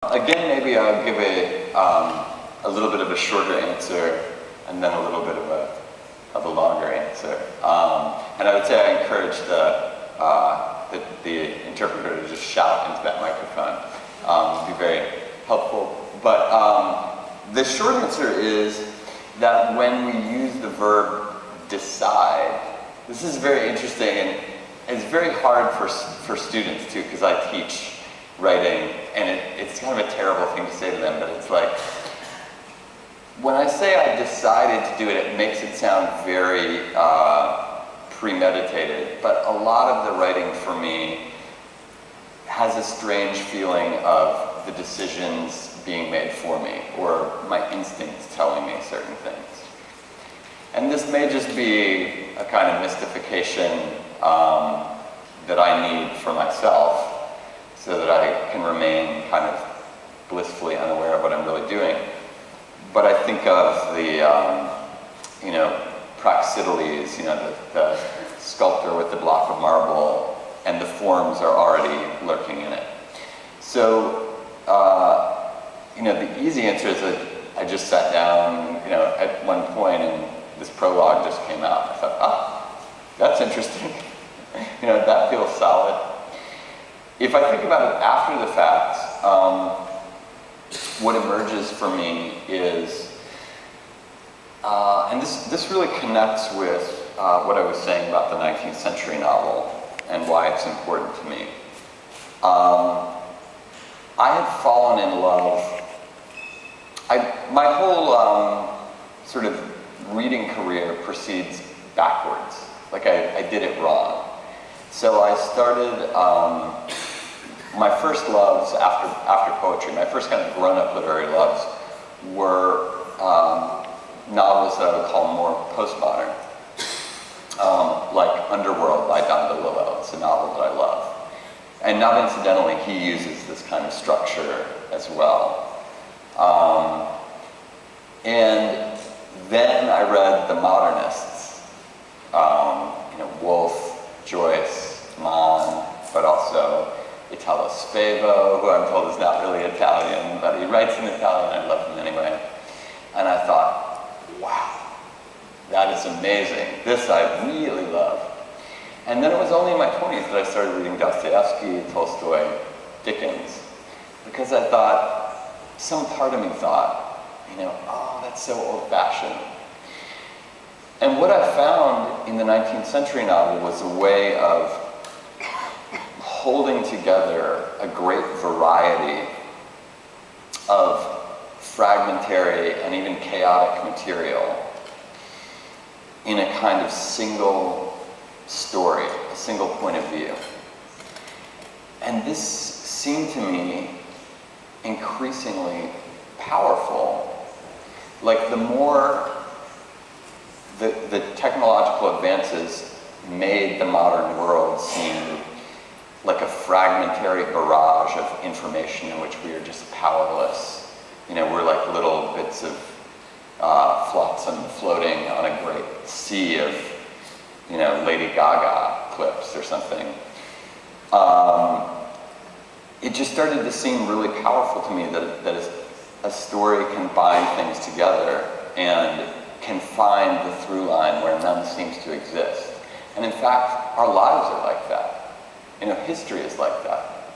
Again, maybe I'll give a little bit of a shorter answer and then a little bit of a longer answer. And I would say I encourage the interpreter to just shout into that microphone. It would be very helpful. But the short answer is that when we use the verb decide, this is very interesting, and it's very hard for students too, because I teach writing, and it's kind of a terrible thing to say to them, but it's like, when I say I decided to do it, it makes it sound very premeditated, but a lot of the writing for me has a strange feeling of the decisions being made for me, or my instincts telling me certain things. And this may just be a kind of mystification that I need for myself, so that I can remain kind of blissfully unaware of what I'm really doing. But I think of the, Praxiteles, the sculptor with the block of marble, and the forms are already lurking in it. So, the easy answer is that I just sat down, at one point, and this prologue just came out. I thought, that's interesting. That feels solid. If I think about it after the fact, what emerges for me is, and this really connects with what I was saying about the 19th century novel and why it's important to me. I had fallen in love. My whole sort of reading career proceeds backwards. Like I did it wrong. So I started, my first loves after poetry, my first kind of grown-up literary loves were novels that I would call more postmodern, like Underworld by Don DeLillo. It's a novel that I love. And not incidentally, he uses this kind of structure as well. And then I read the modernists, Woolf, Joyce, Mann, but also Italo Svevo, who I'm told is not really Italian, but he writes in Italian, I love him anyway. And I thought, wow, that is amazing. This I really love. And then it was only in my 20s that I started reading Dostoevsky, Tolstoy, Dickens, because I thought, some part of me thought, that's so old-fashioned. And what I found in the 19th century novel was a way of holding together a great variety of fragmentary and even chaotic material in a kind of single story, a single point of view. And this seemed to me increasingly powerful. Like the more the technological advances made the modern world seem like a fragmentary barrage of information in which we are just powerless. We're like little bits of flotsam floating on a great sea of, Lady Gaga clips or something. It just started to seem really powerful to me that a story can bind things together and can find the through line where none seems to exist. And in fact, our lives are like that. History is like that.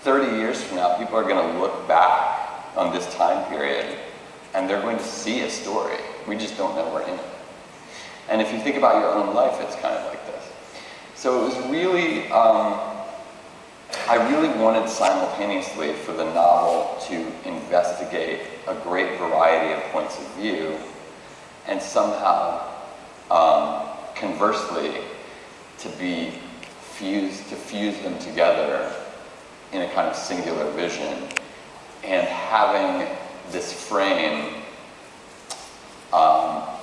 30 years from now, people are going to look back on this time period and they're going to see a story. We just don't know we're in it. And if you think about your own life, it's kind of like this. So it was really, I really wanted simultaneously for the novel to investigate a great variety of points of view and somehow, conversely, to fuse them together in a kind of singular vision. And having this frame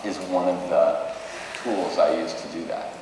is one of the tools I use to do that.